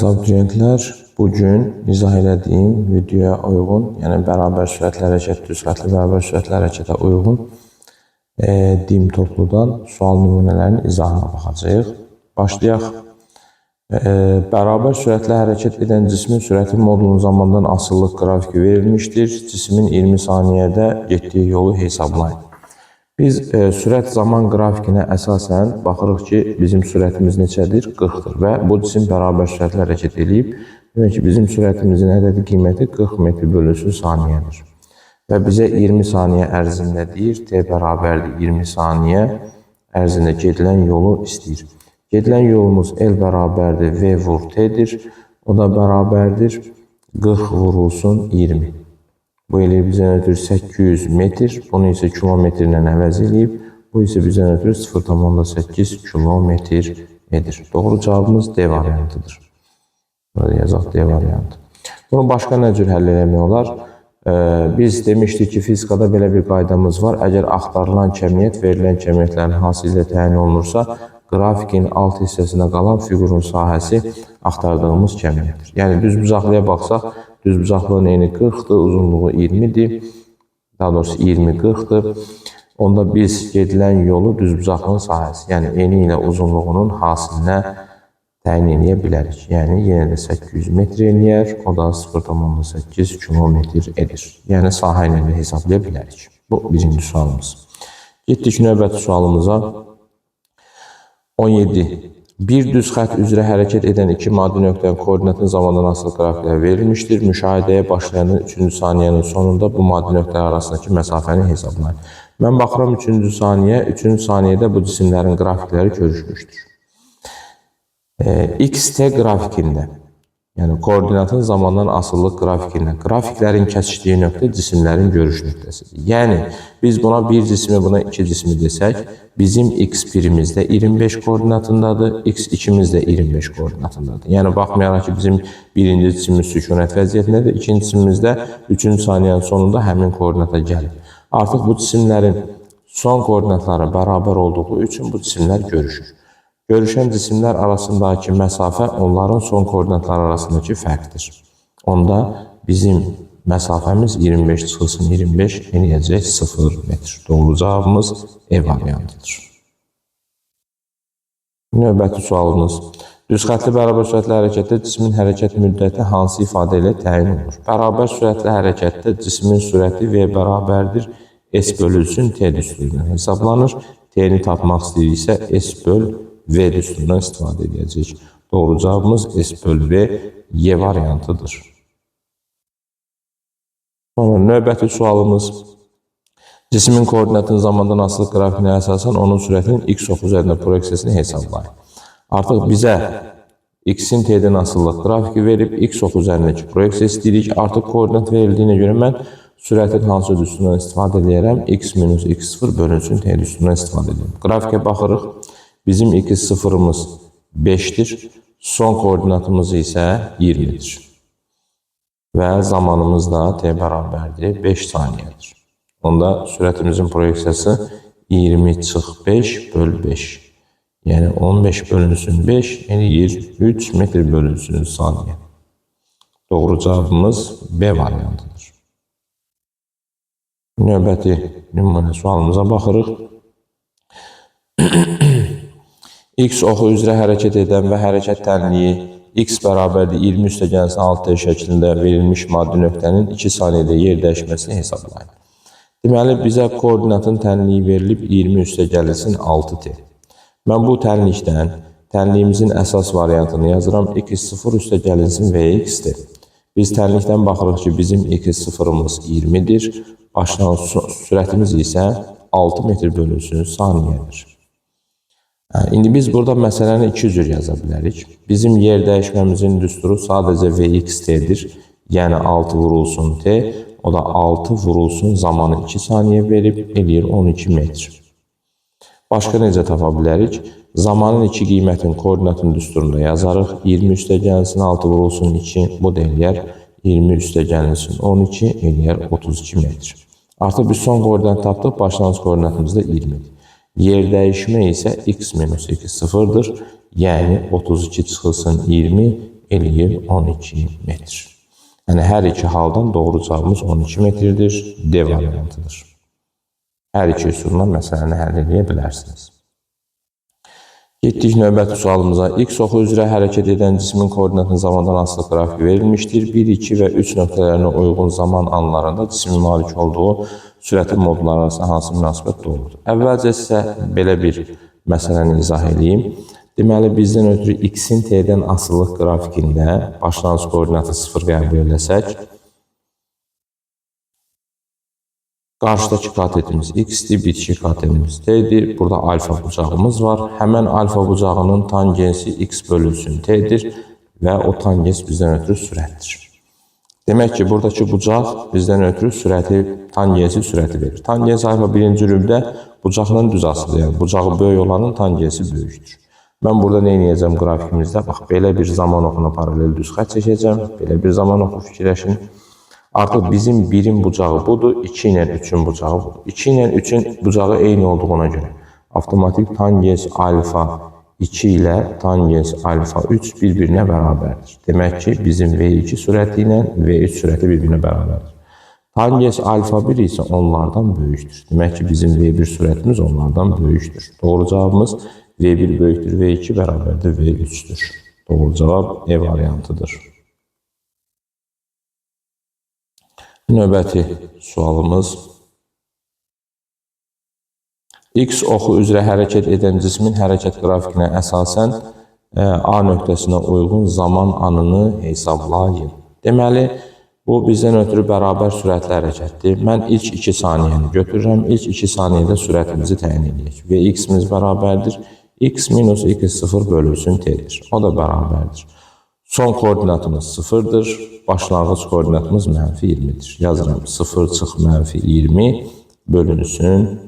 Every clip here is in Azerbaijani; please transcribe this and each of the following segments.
Abituriyentlər, bugün izah elədiyim videoya uyğun, yəni bərabər sürətli hərəkət, düz xətli bərabər sürətli hərəkətə uyğun dim topludan sual nümunələrinin izahına baxacağıq. Başlayaq. Bərabər sürətli hərəkət edən cismin sürəti modulun zamandan asıllıq qrafiki verilmişdir. Cismin 20 saniyədə getdiyi yolu hesablayın. Biz sürət zaman qrafikinə əsasən baxırıq ki, bizim sürətimiz neçədir? 40-dır və bu cisim bərabər sürətlə hərəkət edib. Demək ki, bizim sürətimizin ədədi qiyməti 40 metr bölünsün saniyədir. Və bizə 20 saniyə ərzində deyir, t bərabərdir 20 saniyə ərzində gedilən yolu istəyir. Gedilən yolumuz L bərabərdir V vur T'dir. O da bərabərdir 40 vurulsun 20. Bu eləyir bizdən ötürü 800 metr, bunu isə kilometr ilə əvəz eləyib. Bu isə bizdən ötürü 0,8 kilometr edir. Doğru cavabımız D variantıdır. Burada yazaq D variantı. Bunu başqa nə cür həll eləmək olar? Biz demişdik ki, fizikada belə bir qaydamız var. Əgər axtarılan kəmiyyət verilən kəmiyyətlərin hansı ilə təyin olunursa, qrafikin alt hissəsində qalan fiqurun sahəsi axtardığımız kəmiyyətdir. Yəni düzbucaqlıya baxsaq, düzbucaqlığın eni 40-dır, uzunluğu 20-dir. Daha doğrusu 20-40-dır. Onda biz gedilən yolu düzbucaqlığın sahəsi, yəni eni ilə uzunluğunun hasilinə təyin edə bilərik. Yəni yenə də 800 metr eləyər, o da 0,8 kilometr edir. Yəni sahə ilə də hesablaya bilərik. Bu birinci sualımız. Getdik növbəti sualımıza. 17. Bir düz xət üzrə hərəkət edən iki maddi nöqtənin koordinatın zamandan asılı qrafiklər verilmişdir. Müşahidəyə başlayan 3-cü saniyənin sonunda bu maddi nöqtələr arasındakı məsafəni hesablayın. Mən baxıram 3-cü saniyə, 3-cü saniyədə bu cisimlərin qrafikləri görüşmüşdür. XT qrafikində, yəni koordinatın zamandan asıllıq qrafikində qrafiklərin kəsişdiyi nöqtə cisimlərin görüş nöqtəsidir. Yəni, biz buna bir cismi, buna iki cismi desək, bizim x1'imiz də 25 koordinatındadır, x2'miz də 25 koordinatındadır. Yəni, baxmayaraq ki, bizim birinci cisimimiz sükunət vəziyyətindədir, ikinci cisimimiz də 3-cü saniyənin sonunda həmin koordinata gəlir. Artıq bu cisimlərin son koordinatları bərabər olduğu üçün bu cisimlər görüşür. Görüşən cisimlər arasındakı məsafə onların son koordinatlar arasındakı fərqdir. Onda bizim məsafəmiz 25 çıxılsın 25 eləyəcək 0 metr. Doğru cavabımız E variantıdır. Növbəti sualımız. Düz xətli bərabər sürətli hərəkətdə cismin hərəkət müddəti hansı ifadə ilə təyin olunur? Bərabər sürətli hərəkətdə cismin sürəti V bərabərdir S bölünsün T düsturundan hesablanır. T'ni tapmaq istəyiriksə S böl V düsturundan istifadə edəcək. Doğru cavabımız S böl V Y variantıdır. Sonra növbəti sualımız. Cismin koordinatın zamandan asılı qrafikinə əsasən onun sürətinin x ox üzərində proyeksiyasını hesablayın. Artıq bizə x-in T'dən asıllıq qrafiki verib x ox üzərindəki proyeksiya istəyirik. Artıq koordinat verildiyinə görə mən sürətin hansı düsturundan istifadə edərəm? X minus x0 bölünsün T düsturundan istifadə edərəm. Grafikə baxırıq. Bizim x0'ımız 5'dir. Son koordinatımız isə 20'dir. Və zamanımız da t bərabərdir 5 saniyədir. Onda sürətimizin proyeksiyası 20 çıx 5 böl 5. Yəni 15 bölünsün 5 eləyir 3 metr bölünsün saniyə. Doğru cavabımız B variantıdır. Növbəti nümunə sualımıza baxırıq. X oxu üzrə hərəkət edən və hərəkət tənliyi x bərabərdir 20 üstəgəlsin 6t şəklində verilmiş maddi nöqtənin 2 saniyədə yer dəyişməsini hesablayın. Deməli, bizə koordinatın tənliyi verilib 20 üstəgəlsin 6t. Mən bu tənlikdən tənliyimizin əsas variantını yazıram. x0 üstəgəlinsin vx-dir. Biz tənlikdən baxırıq ki, bizim x0'ımız 20'dir. Başlanğıc sürətimiz isə 6 metr bölünsün saniyədir. İndi biz burada məsələni iki cür yaza bilərik. Bizim yer dəyişməmizin düsturu sadəcə Vx-dir. Yəni 6 vurulsun T, o da 6 vurulsun zamanı 2 saniyə verib, eləyir 12 metr. Başqa necə tapa bilərik? Zamanın 2 qiymətin koordinatın düsturunda yazarıq. 20 üstəgəlsin 6 vurulsun 2, bu da eləyər 20 üstəgəlsin 12, eləyər 32 metr. Artıq biz son koordinat tapdıq, başlanğıc koordinatımız da 20'dir. Yer dəyişmə isə x minus x0'dır. Yəni 32 çıxılsın 20 eləyir 12 metr. Yəni hər iki haldan doğru cavabımız 12 metrdir. D variantıdır. Hər iki üsulla məsələni həll edə bilərsiniz. Getdik növbəti sualımıza. X oxu üzrə hərəkət edən cismin koordinatının zamandan asılı qrafiki verilmişdir. 1, 2 və 3 nöqtələrinə uyğun zaman anlarında cismin malik olduğu sürətin modulları arasında hansı münasibət doğrudur? Əvvəlcə sizə belə bir məsələni izah edeyim. Deməli, bizdən ötürü X-in T-dən asılılıq qrafikində başlanğıc koordinatı 0 qəbul eləsək, qarşıdakı katetimiz X-dir, bitişik katetimiz T-dir. Burada alfa bucağımız var. Həmən alfa bucağının tangensi X bölünsün T-dir və o tangens bizdən ötürü sürətdir. Demək ki, buradakı bucaq bizdən ötürü tangensi sürəti verir. Tangens alfa birinci rübdə bucaqla düz asılı, yəni bucağı böyük olanın tangensi böyükdür. Mən burada nə edəcəm qrafikimizdə? Bax, belə bir zaman oxuna paralel düz xətt çəkəcəm. Belə bir zaman oxu fikirləşin. Artıq bizim 1-in bucağı budur, 2 ilə 3-ün bucağı budur. 2 ilə 3-ün bucağı eyni olduğuna görə avtomatik tangens alfa 2 ilə tangens alfa 3 bir-birinə bərabərdir. Demək ki, bizim V2 sürəti ilə V3 sürəti bir-birinə bərabərdir. Tangens alfa 1 isə onlardan böyükdür. Demək ki, bizim V1 sürətimiz onlardan böyükdür. Doğru cavabımız V1 böyükdür, V2 bərabərdir, V3'dür. Doğru cavab E variantıdır. Növbəti sualımız. X oxu üzrə hərəkət edən cismin hərəkət qrafikinə əsasən A nöqtəsinə uyğun zaman anını hesablayın. Deməli, bu bizdən ötürü bərabər sürətli hərəkətdir. Mən ilk 2 saniyəni götürürəm. İlk 2 saniyədə sürətimizi təyin edək. Və X-imiz bərabərdir. X minus x0 bölünsün T'dir. O da bərabərdir. Son koordinatımız 0'dır. Başlanğıc koordinatımız mənfi 20'dir. Yazıram 0 çıx mənfi 20 bölünsün.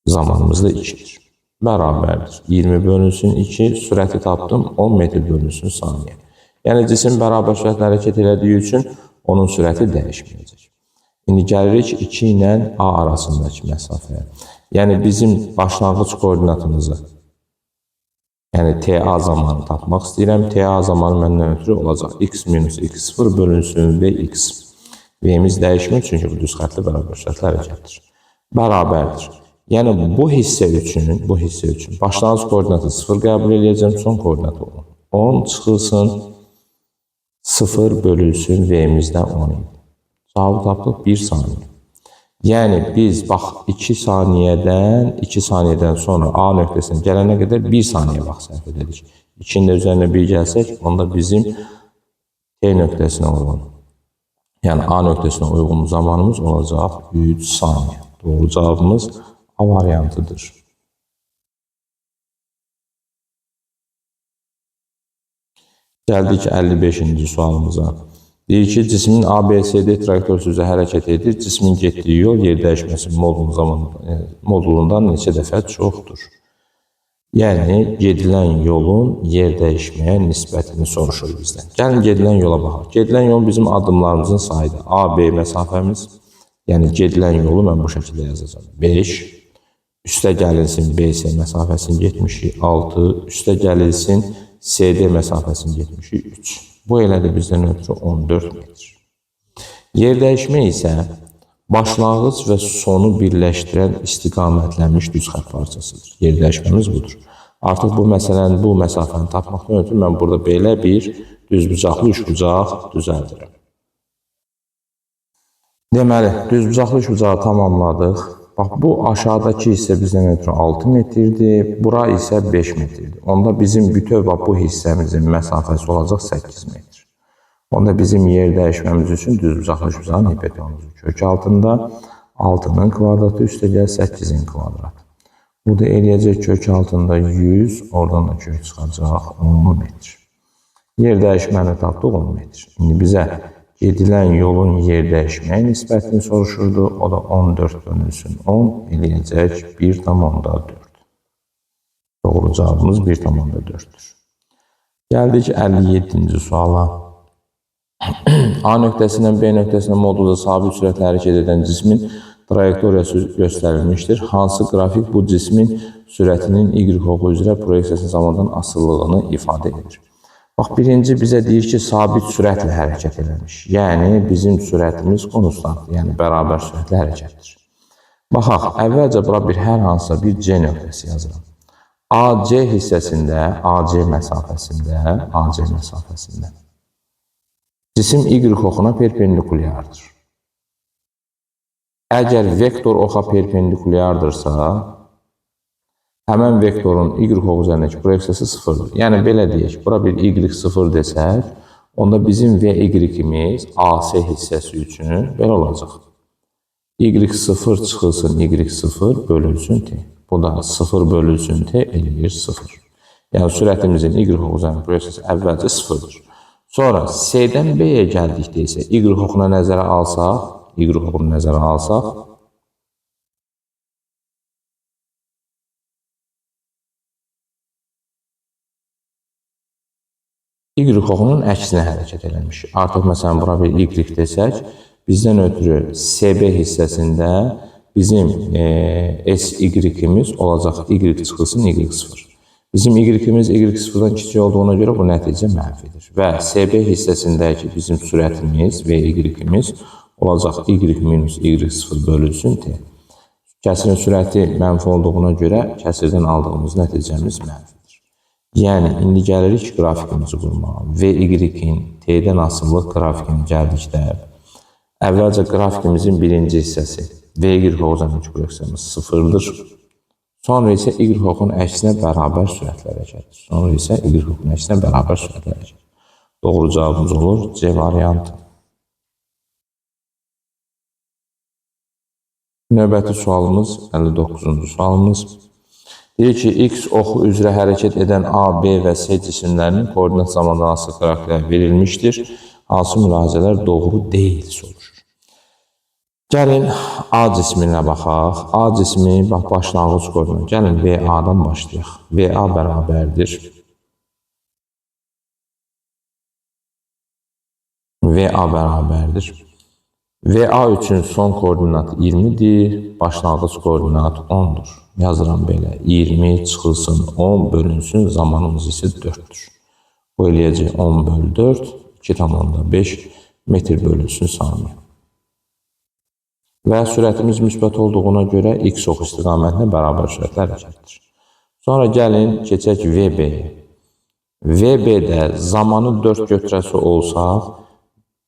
Zamanımız da 2'dir. Bərabərdir. 20 bölünsün 2. Sürəti tapdım. 10 metr bölünsün saniyə. Yəni cisim bərabər sürətlə hərəkət elədiyi üçün onun sürəti dəyişməyəcək. İndi gəlirik 2 ilə A arasındakı məsafəyə. Yəni bizim başlanğıc koordinatımızı, yəni TA zamanı tapmaq istəyirəm. TA zamanı məndən ötürü olacaq. X minus x0 bölünsün Vx. V'miz dəyişmir çünki bu düz xətli bərabər sürətli hərəkətdir. Bərabərdir. Yəni bu hissə üçün başlanğıc koordinatı 0 qəbul edəcəm, son koordinatı 10. 10 çıxılsın 0 bölünsün V'mizdən 10 idi. Cavabı tapdıq 1 saniyə. Yəni biz bax 2 saniyədən sonra A nöqtəsinə gələnə qədər 1 saniyə vaxt sərf edirik. 2-nin də üzərinə 1 gəlsək, onda bizim T nöqtəsinə olan, yəni A nöqtəsinə uyğun zamanımız olacaq 3 saniyə. Doğru cavabımız A variantıdır. Gəldik 55-ci sualımıza. Deyir ki, cismin ABCD trayektoriyası üzrə hərəkət edir. Cismin getdiyi yol yer dəyişməsi modulundan neçə dəfə çoxdur. Yəni, gedilən yolun yer dəyişməyə nisbətini soruşur bizdən. Gəlin, gedilən yola baxaq. Gedilən yol bizim addımlarımızın sayıdır. AB məsafəmiz, yəni gedilən yolu mən bu şəkildə yazacağım. 5, üstə gəlinsin BC məsafəsini 76, üstə gəlinsin CD məsafəsini 73. Bu elə də bizdən ötürü 14 metr. Yer dəyişmə isə başlanğıc və sonu birləşdirən istiqamətlənmiş düz xətt parçasıdır. Yer dəyişməmiz budur. Artıq bu məsafəni tapmaqdan ötürü mən burada belə bir düzbucaqlı üçbucaq düzəldirəm. Deməli, düzbucaqlı üçbucağı tamamladıq. Bax, bu aşağıdakı hissə bizdən ötürü 6 metrdir, bura isə 5 metrdir. Onda bizim bütöv bu hissəmizin məsafəsi olacaq 8 metr. Onda bizim yer dəyişməmiz üçün düzbucaqlı üçbucağın hipotenuzu kök altında 6'nın kvadratı üstə gəl 8'in kvadratı. Bu da eləyəcək kök altında 100, oradan da kök çıxacaq 10 metr. Yer dəyişməni tapdıq 10 metr. İndi bizə gedilən yolun yer dəyişməyə nisbətini soruşurdu. O da 14 bölünsün 10 eləyəcək 1,4. Doğru cavabımız 1,4'dür. Gəldik 57-ci suala. A nöqtəsindən B nöqtəsinə modulda sabit sürətlə hərəkət edən cismin trayektoriyası göstərilmişdir. Hansı qrafik bu cismin sürətinin y oxu üzrə proyeksiyası zamandan asıllığını ifadə edir. Bax, birinci bizə deyir ki, sabit sürətlə hərəkət eləmiş. Yəni, bizim sürətimiz konstantdır, yəni bərabər sürətlə hərəkətdir. Baxaq, əvvəlcə bura hər hansısa bir C nöqtəsi yazıram. AC hissəsində, AC məsafəsində cisim Y oxuna perpendikulyardır. Əgər vektor oxa perpendikulyardırsa, həmən vektorun Y oxu üzərindəki proyeksiyası sıfırdır. Yəni, belə deyək, bura bir Y0 desək, onda bizim VY-imiz AC hissəsi üçün belə olacaq. Y0 çıxılsın, Y0 bölünsün T. Bu da 0 bölünsün T eləyir 0. Yəni, sürətimizin Y oxu üzərindəki proyeksiyası əvvəlcə 0-dır. Sonra C-dən B-yə gəldikdə isə Y oxuna nəzərə alsaq, Y oxunu nəzərə alsaq, Y oxunun əksinə hərəkət eləmiş. Artıq məsələn, bura bir Y desək, bizdən ötürü CB hissəsində bizim SY-imiz olacaq, Y çıxılsın, Y0. Bizim Y-imiz Y0-dan kiçik olduğuna görə bu nəticə mənfidir. Və CB hissəsindəki bizim sürətimiz və Y-imiz olacaq Y minus Y0 bölünsün T. Kəsirin sürəti mənfi olduğuna görə kəsirdən aldığımız nəticəmiz mənfidir. Yəni, indi gəlirik qrafikimizi qurmağa. VY-in T-dən asıllıq grafikini gəldikdə, əvvəlcə qrafikimizin birinci hissəsi VY oxunun proyeksiyamız 0-dır. Sonra isə Y oxunun əksinə bərabər sürətlə hərəkətdir. Doğru cavabımız olur C variantı. Növbəti sualımız, 59-cu sualımız. Deyir ki, X oxu üzrə hərəkət edən A, B və C cisimlərinin koordinat zamandan asılı qrafiklər verilmişdir. Hansı mülahizələr doğru deyil soruşur. Gəlin A cisminə baxaq. A cismi, bax, başlanğıc koordinat. Gəlin VA-dan başlayaq. VA bərabərdir. VA üçün son koordinat 20-dir, başlanğıc koordinat 10-dur. Yazıram belə, 20 çıxılsın 10 bölünsün, zamanımız isə 4-dür. Bu eləyəcək 10 bölü 4, 2,5 metr bölünsün saniyə. Və sürətimiz müsbət olduğuna görə X oxu istiqamətinə bərabər sürətlə hərəkətdir. Sonra gəlin, keçək VB-yə. VB-də zamanı 4 götürəsi olsaq,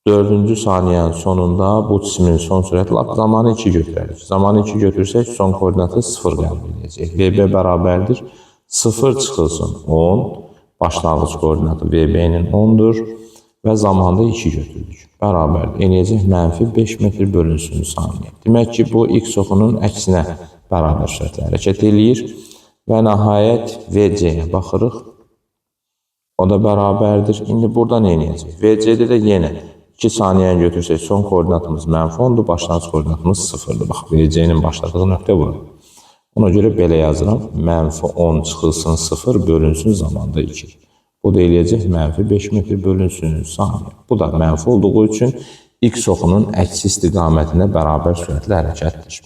4-cü saniyənin sonunda bu cismin son sürəti zamanı 2 götürərik. Zamanı 2 götürsək, son koordinatı 0 qəbul edəcək. VB bərabərdir. 0 çıxılsın 10, başlanğıc koordinatı VB-nin 10-dur və zamanda 2 götürdük. Bərabərdir. Eləyəcək mənfi 5 metr bölünsün saniyə. Demək ki, bu X oxunun əksinə bərabər sürətlə hərəkət eləyir. Və nəhayət VC-yə baxırıq. O da bərabərdir. İndi burada nə eləyəcək? VC-də də yenə 2 saniyəni götürsək, son koordinatımız mənfi 10-dur, başlanğıc koordinatımız 0-dır. Bax, VC-nin başladığı nöqtə budur. Ona görə belə yazıram. Mənfi 10 çıxılsın 0 bölünsün zamanda 2. Bu da eləyəcək mənfi 5 metr bölünsün saniyə. Bu da mənfi olduğu üçün X oxunun əksi istiqamətinə bərabər sürətlə hərəkətdir.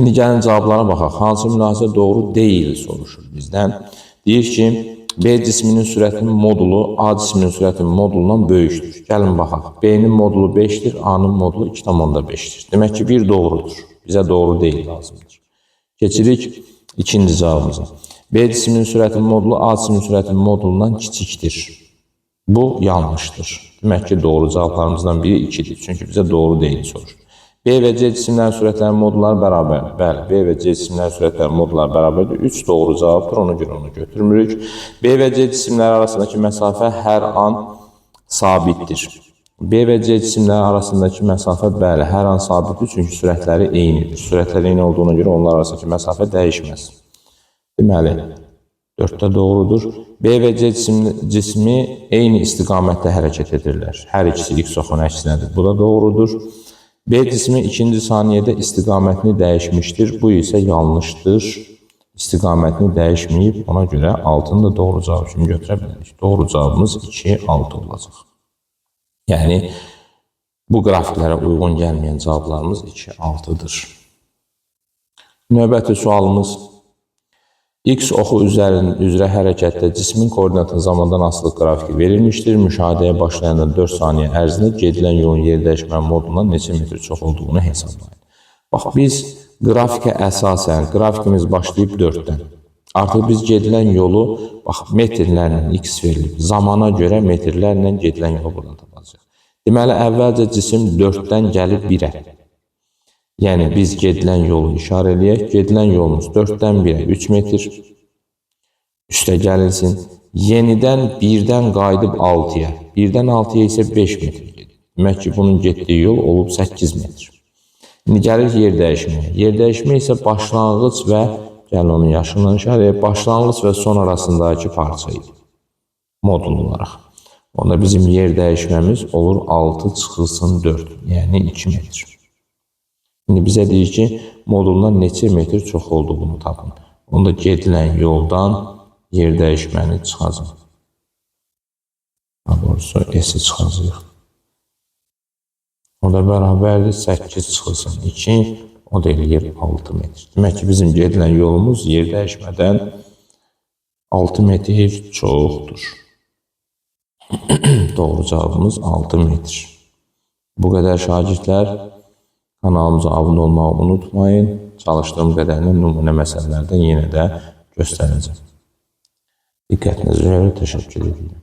İndi gəlin cavablara baxaq. Hansı münasibət doğru deyil soruşur bizdən. Deyir ki, B cisminin sürətinin modulu A cisminin sürətinin modulundan böyükdür. Gəlin baxaq. B-nin modulu 5-dir, A-nın modulu 2,5-dir. Demək ki, bir doğrudur. Bizə doğru deyil lazımdır. Keçirik ikinci cavabımıza. B cisminin sürətinin modulu A cisminin sürətinin modulundan kiçikdir. Bu yanlışdır. Demək ki, doğru cavablarımızdan biri 2-dir. Çünki bizə doğru deyil soruşur. B və C cisimlərin sürətlərinin modulları bərabərdir. Bəli, B və C cisimlərin sürətlərinin modulları bərabərdir. 3 doğru cavabdır, ona görə onu götürmürük. B və C cisimləri arasındakı məsafə hər an sabitdir. B və C cisimləri arasındakı məsafə, bəli, hər an sabitdir, çünki sürətləri eynidir. Sürətləri eyni olduğuna görə onlar arasındakı məsafə dəyişməz. Deməli, 4-də doğrudur. B və C cismi eyni istiqamətdə hərəkət edirlər. Hər ikisi X oxunun əksinədir. Bu da doğrudur. B cismi 2-ci saniyədə istiqamətini dəyişmişdir. Bu isə yanlışdır. İstiqamətini dəyişməyib, ona görə 6-nı da doğru cavab kimi götürə bilərik. Doğru cavabımız 2, 6 olacaq. Yəni, Bu qrafiklərə uyğun gəlməyən cavablarımız 2, 6-dır. Növbəti sualımız. X oxu üzrə hərəkətdə cismin koordinatı zamandan asılı qrafiki verilmişdir. Müşahidəyə başlayandan 4 saniyə ərzində gedilən yolun yer dəyişmə modundan neçə metr çox olduğunu hesablayın. Bax, biz qrafikə əsasən, qrafikimiz başlayıb 4-dən. Artıq biz gedilən yolu, bax, metrlərlə x verilib. Zamana görə metrlərlə gedilən yolu buradan tapacaq. Deməli, əvvəlcə cisim 4-dən gəlib 1-ə. Yəni, biz gedilən yolu işarə eləyək. Gedilən yolumuz 4-dən 1-ə 3 metr üstə gəlinsin. Yenidən 1-dən qayıdıb 6-ya. 1-dən 6-ya isə 5 metr gedir. Demək ki, bunun getdiyi yol olub 8 metr. İndi gəlir yer dəyişməyə. Yer dəyişmə isə başlanğıc və, gəlin onun yaşından işarə eləyək, başlanğıc və son arasındakı parça idi. Modul olaraq. Onda bizim yer dəyişməmiz olur 6 çıxılsın 4, yəni 2 metr. İndi bizə deyir ki, moduldan neçə metr çox olduğunu tapın. Onda gedilən yoldan yer dəyişməni çıxacaq. Doğrusu S-i çıxacaq. O da bərabərdir 8 çıxılsın 2, o da eləyir 6 metr. Demək ki, bizim gedilən yolumuz yer dəyişmədən 6 metr çoxdur. Doğru cavabımız 6 metr. Bu qədər şagirdlər. Kanalımıza abunə olmağı unutmayın. Çalışdığım qədərini nümunə məsələlərdən yenə də göstərəcəm. Diqqətinizə görə təşəkkür edirəm.